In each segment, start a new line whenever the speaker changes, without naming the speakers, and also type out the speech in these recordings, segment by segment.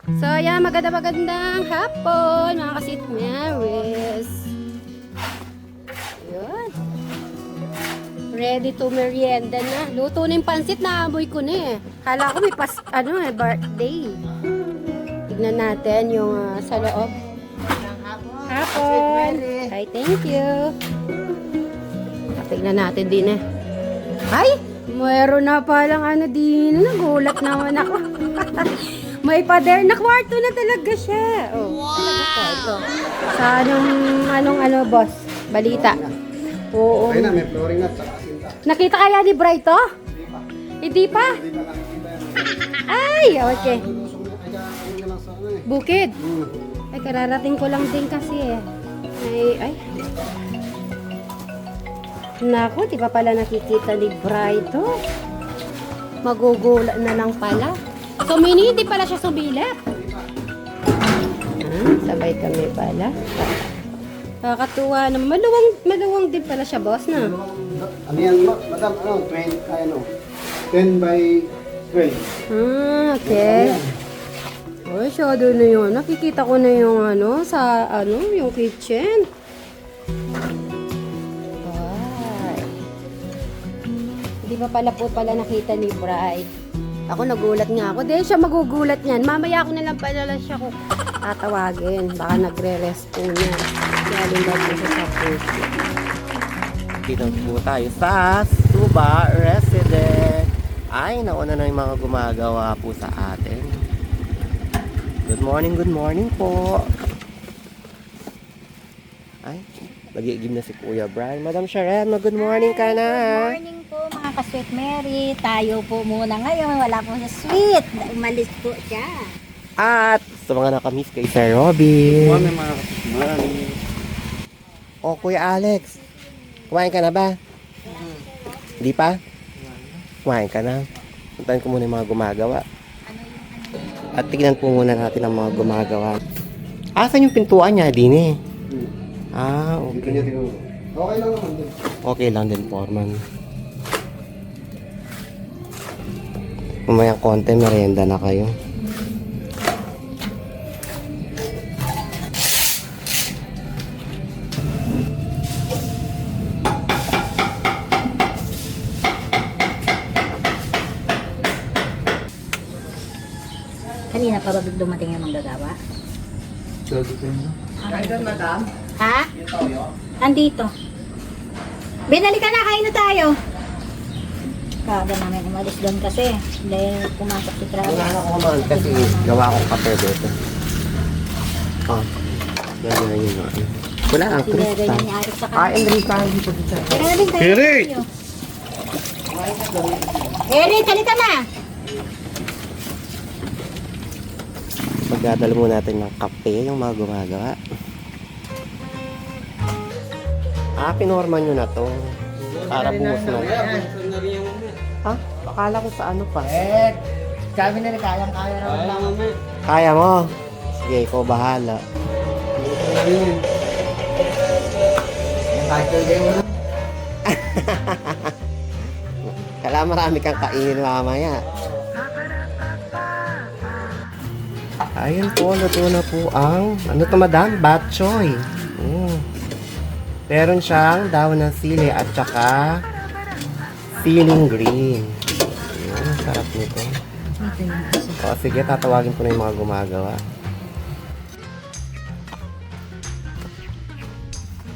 So, ayan, magandang hapon, mga kasit Marys. Yun. Ready to merienda na. Luto na yung pansit, naamoy ko na eh. Kala ko may birthday. Tignan natin yung sa loob. Hapon. Hi, thank you. Tignan natin din eh. Ay! Meron na palang din. Nagulat naman ako. May pader na kwarto na talaga siya. Oh, talaga kwarto. Sa anong boss? Balita. Oo.
Ayun na, may flooring na, tsaka sinta.
Nakita kaya ni Bright to? Hindi pa? Ay, okay. Bukid. Ay, kararating ko lang din kasi eh. Ay. Naku, di pa pala nakikita ni Bright to? Magugula na lang pala. So, Mini, hindi pala siya sumilat. Sabay kami pala. Nakakatuwa naman. Maluwang din pala siya, boss, na.
Ano yan, madam? 10 by 12.
Okay. Oh, shadow na yun. Nakikita ko na yung yung kitchen. Ay. Hindi pa pala nakita ni Bright. Ako nagulat nga ako. Dahil siya magugulat niyan. Mamaya ako na lang pala siya kung tatawagin. Baka nagre-rest po niya. Kaya din daw po siya sa puso.
Dito po tayo sa Suba Resident. Ay, nauna na yung mga gumagawa po sa atin. Good morning po. Ay, nag-iigib na si Kuya Brian. Madam Sharon, good morning ka na.
Good morning po mga ka-Sweet Mary. Tayo po muna ngayon. Wala po sa sweet. Umalis po siya.
At sa mga nakamiss kay Sir Robin.
May mga kasumari.
O Kuya Alex, kumain ka na ba? Hindi pa? Kumain ka na. Puntahan ko muna yung mga gumagawa. At tignan po muna natin ang mga gumagawa. Asan yung pintuan niya? Din eh.
Dito niya
Okay.
tinuro. Okay lang naman din.
Okay lang din, Foreman. Mamayang konti, merienda na kayo.
Kanina pa ba dumating yung manggagawa? Ha? Andito. Binali ka na, kain na tayo. Kaga namin umalis doon kasi. Dahil pumasok si Travis.
Wala na ako kumain kasi gawa akong kape dito. Yan yun. Wala ang
Sinagay
kristal.
niya ni Arik sa kanin.
Kain rin tayo dito dito.
Teka na din tayo.
Eric!
Eric, halika na!
Magdadala muna natin ng kape yung mga gumagawa. Pinorman nyo na to. Para buhos na. Ha? Akala ko sa ano pa.
Sabi na rin, kayang-kaya naman.
Kaya mo? Sige, ikaw bahala. Kala marami kang kainin mamaya. Ayun po, luto na po ang, ano to madam? Bok choy. Meron siyang dahon ng sili at saka siling green. Ayun, sarap nito. O sige, tatawagin ko na yung mga gumagawa.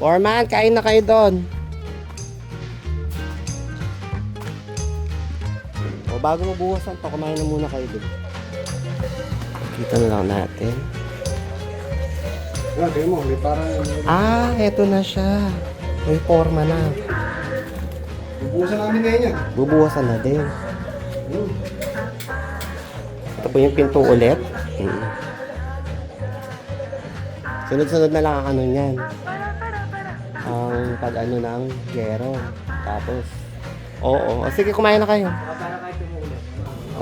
Foreman, kain na kayo doon. O bago mabuhasan to, kumain na muna kayo doon. Kita na lang natin.
Kayo mo, may parang...
Eto na siya. May forma na.
Bubusan namin ngayon yan.
Bubuhasan na din. Ito po yung pinto ulit. Sunod-sunod na lang ang ano niyan. Ang pag-ano ng gero. Tapos, oo. Sige, kumain na kayo.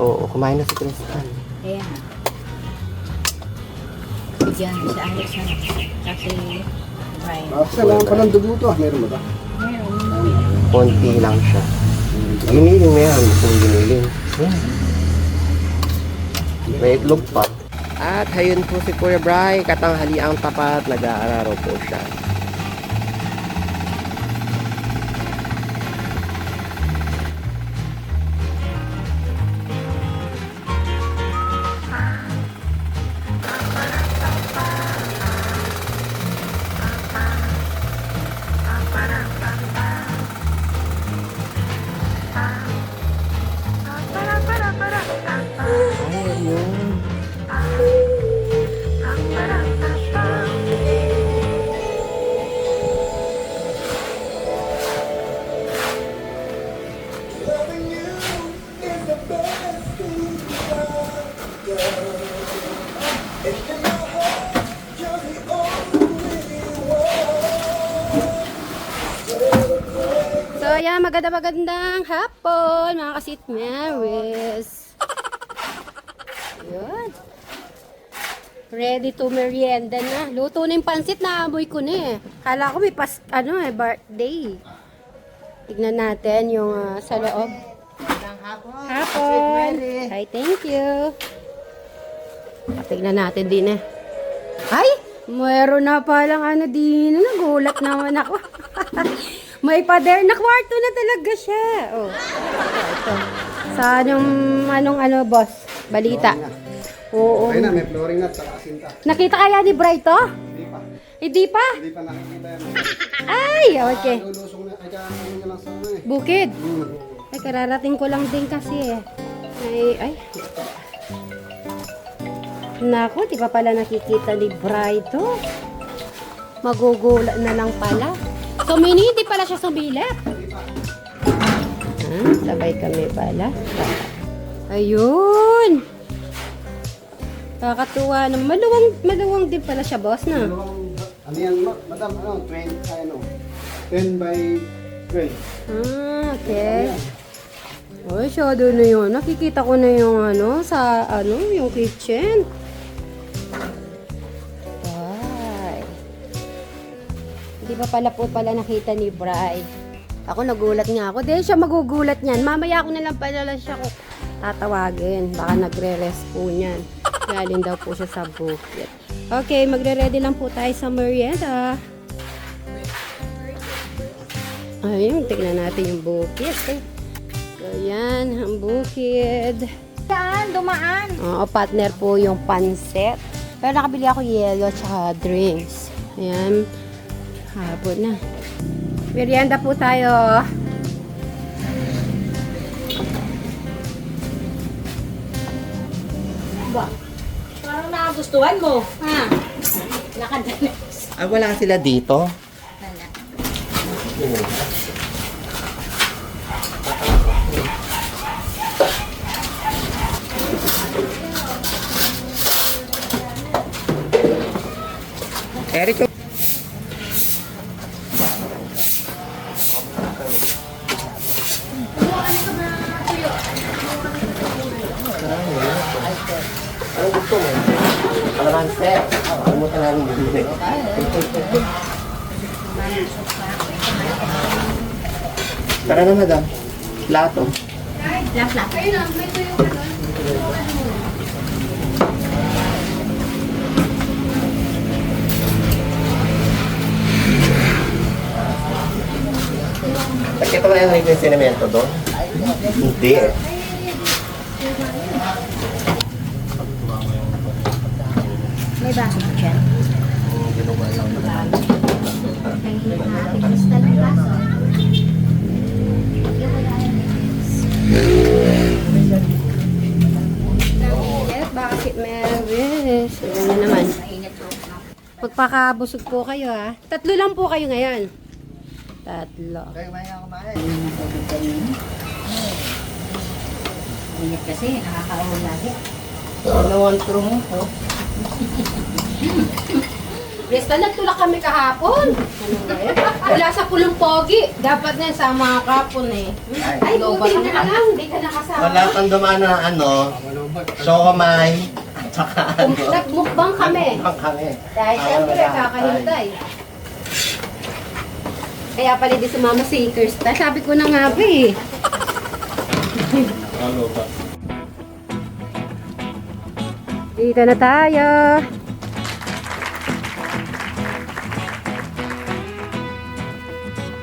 Oo, kumain na si Tristan.
Ayan. Bigyan sa Alex na. Kasi, Brian.
Kailangan pa ng dugo to. Meron ba?
Meron.
Konti lang siya. Giniling meron kung giniling. May itlog pa. At hayun po si Kuya Bry, katanghali ang tapat, nag-aararo po siya.
So, ayan, magandang hapon, mga kasit Marys. Yun. Ready to merienda na. Luto na yung pansit, naamoy ko na eh. Kala ko may birthday. Tignan natin yung sa loob. Hapon. Hi, thank you. Tignan natin din eh. Ay! Meron na palang din. Nagulat naman ako. May pader na kwarto na talaga siya. Oh. Ito. Saan yung boss? Balita. Oo.
Okay na, may flooring na at saka asinta.
Nakita kaya ni Bray to?
Hindi pa.
Hindi pa?
Hindi pa nakikita yan.
Ay, okay.
Lulusong na, kaya ano niya lang sa
Bukid. Ay, kararating ko lang din kasi eh. Ay. Naku, di pa pala nakikita ni Bray to. Magugula na lang pala. So, hindi pala siya sumilat. Sabay kami pala. Ayun. Kakatuwa naman. Maluwang din pala siya, boss, na.
Ano yan, madam, 10 by 12.
Okay. Oy, shadow na yun. Nakikita ko na yung yung kitchen. Ay. Hindi pa pala nakita ni Bride. Ako nagulat nga ako. Dahil siya magugulat niyan. Mamaya ako na lang pala siya tatawagin. Baka nagre-rest po niyan. Galing daw po siya sa bukid. Okay, magre-ready lang po tayo sa merienda. Ayun, tignan natin yung bukid. So, yan, ang bukid.
Saan? Dumaan.
Oo, partner po yung pansit. Pero nakabili ako yelo at saka drinks. Ayan, hapon na. Merienda po tayo.
Ba? Parang nakagustuhan mo. Ha? Lakad na.
Wala sila dito.
Wala.
Eric, ano gusto mo? Kalamansi. Ano mo talagang bibili? Tara na, madam. Plato.
Last.
Nakita mo na yung sinimento doon? Hindi eh.
May baso ko dyan. May kristal ng baso.
Bakit Maris? Ayan na naman.
Mainit po.
Magpakabusog po kayo ha. 3 lang po kayo ngayon. 3.
Mainit kasi, nakakaawal lagi.
Dalawang trumo po.
Resta, nagtulak kami kahapon. Ano ba yun? Wala sa pulong pogi. Dapat na sa mga kapon eh. Ay, buti na lang. Hindi ka nakasama.
Wala pang dumaan na siomay. At saka
Nagmukbang kami.
Ang kami.
Dahil siyempre, kakahintay. Kaya pala di sumama si Kirsta. Sabi ko na nga ba eh. Dito na tayo.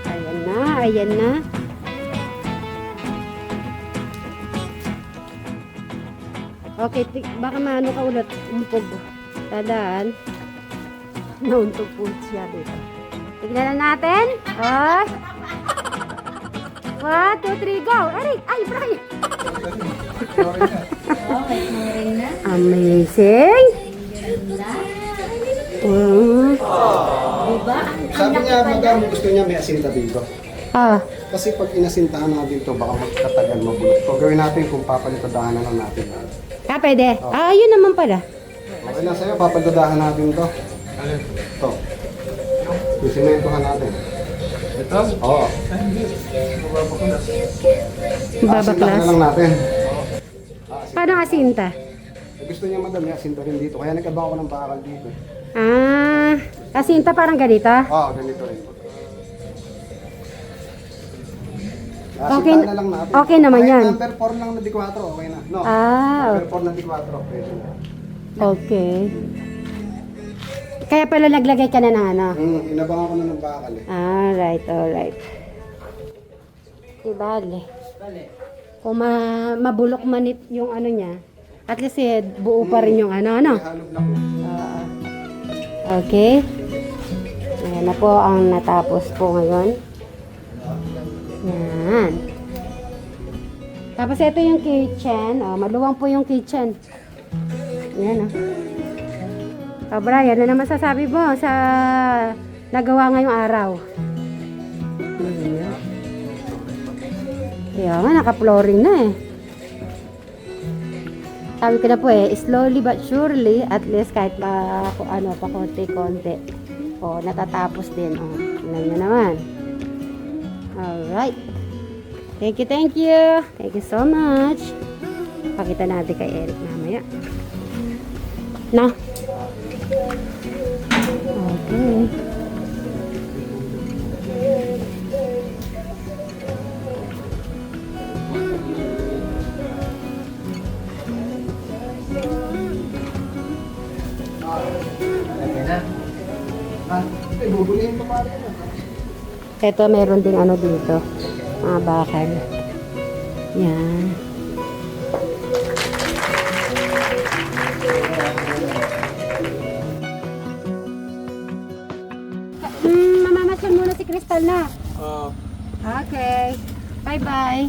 Ayan na, ayan na. Okay, baka maano ka ulit. Umpog. Tadaan. Nauntog po siya dito. Tignan na natin. Oh. 1, 2, 3, go! Aray! Ay, Brian!
Oh, may turing na.
Amazing!
Diba?
Sabi niya, madam, gusto niya may asinta dito.
Ah,
Kasi pag inasintahan natin to, baka magkatagal mabulok. So gawin natin kung papalitadahan na lang natin.
pwede. Ah, yun naman pala.
Okay lang sa'yo, papalitadahan natin to. Ito. Simentohan natin. Ito? Oo. Asintahan
Babaklas.
na lang natin.
Paano asinta?
Gusto niya madam, may asinta rin dito. Kaya nagkabang ako ng bakal dito.
Ah, asinta parang ganito.
Oo, ganito rin.
Okay,
Asintahan na lang natin.
okay naman
Kahit
yan.
number 4 lang na di 4, okay na. No?
Ah,
Number 4 na di 4, pwede na.
okay. Kaya pala naglagay ka na ng ano.
Inabangan ko na ng bakal eh.
Alright, alright. Ibale. Kung mabulok manit yung ano niya, at least buo pa rin yung ano.
May halog na po.
Oo. Okay. Ayan na po ang natapos po ngayon. Yan. Tapos ito yung kitchen. Oh, maluwang po yung kitchen. Yan oh. Oh, Brian, ano naman sasabi mo sa nagawa ngayong araw? Kaya nga, naka-flooring na eh. Sabi ko na po eh, slowly but surely, at least kahit pa, ano, pa konti-konti. O, natatapos din. O, tingnan nyo naman. Alright. Thank you, thank you. Thank you so much. Pakita natin kay Eric mamaya. Na. Okay.
Bubulihin pa pala yan.
Ito, meron ding ano dito. Mga bakal. Yan. Mamamasyal muna si Crystal na. Okay. Bye-bye.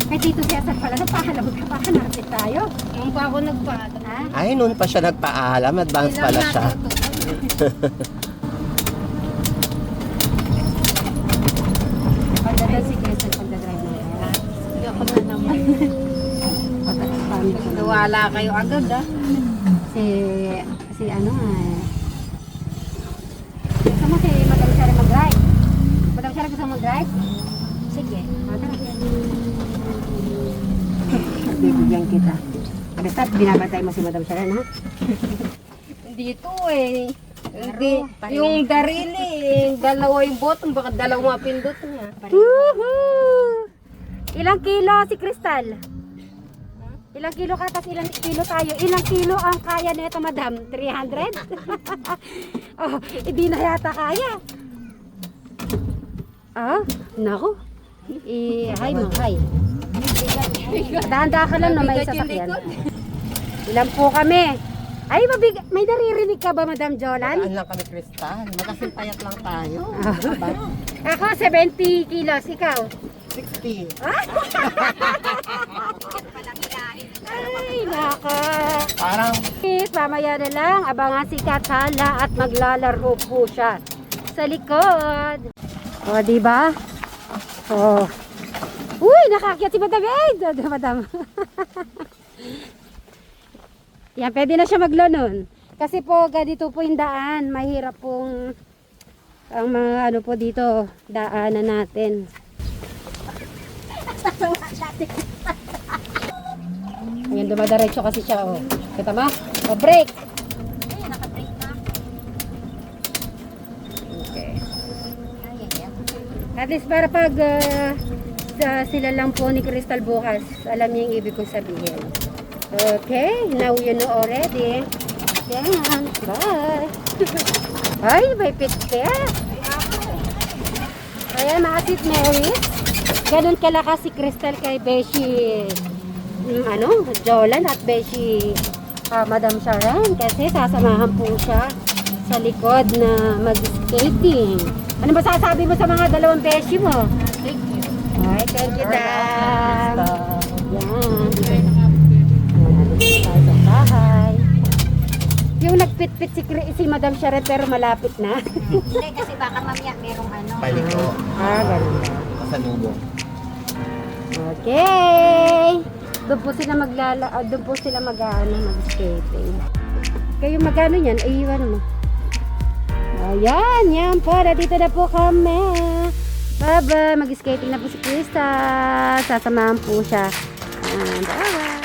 Kay Tito Cesar pala, nagpahalabog ka pa. Hanapit tayo.
Nung pa ako nagpaalam.
Ha?
Ay, noon pa siya nagpaalam. Advance pala siya.
Pagdadal si Crystal, pagdadrive na kaya.
Hindi ako na naman. Nawala kayo agad ah.
Si ano Gusto mo si Madam Sherry mag-drive? Madam Sherry gusto mo mag-drive?
Sige.
Bibigyan kita. Basta binabatay mo si Madam Sherry, ha?
Dito eh. Hindi. Yung darili eh. Dalawa yung bottom. Baka dalawa mapindot niya.
Woohoo! Ilang kilo si Crystal? Ilang kilo ka, tapos ilang kilo tayo? Ilang kilo ang kaya nito, madam? 300? Oh, hindi na yata kaya. Ah, nako. Hi mo, hi. Dahan-dahan ka lang na may sasakyan. Ilan po kami? Ay, may naririnig ka ba, Madam Jolan?
Ano lang kami, Crystal? Magkasimpayat lang tayo.
Ako, 70 kilos. Ikaw?
60.
Ay, nako.
Parang
Mamaya na lang, abangan si Katala at maglalaro po siya sa likod. O, diba? O. Uy, nakakyat si Madam Aid. Madam. Yan, pwede na siya maglanon. Kasi po, ganito po yung daan. Mahirap pong ang mga ano po dito, daanan natin. Ayan, dumadaretso kasi siya, oh. Kita ba? O, break! Okay. At least para pag sila lang po ni Crystal bukas, alam niya yung ibig kong sabihin. Okay, now you know already. Yan, bye. Ay, may pitke. Ayan, mga St. Mary's. Ganun kalakas si Crystal kay Beshi, Jolan at Beshi, Madam Sharon. Kasi sasamahan po siya sa likod na mag-skating. Ano ba sasabi mo sa mga dalawang Beshi mo?
Thank you.
Ay, thank you, Dam. Yan. Tayo sa bahay. Yung nagpit-pit si Madam Sharon pero malapit na.
Hindi, kasi baka mamaya merong ano.
Paliko.
Ganun na.
Masalubong.
Okay. Doon po sila mag-skating. Kayo magano niyan? Ay, iwan mo. Ayan, yan po. Dito na po kami. Bye-bye. Mag-skating na po si Krista. Sasamahan po siya. Bye-bye.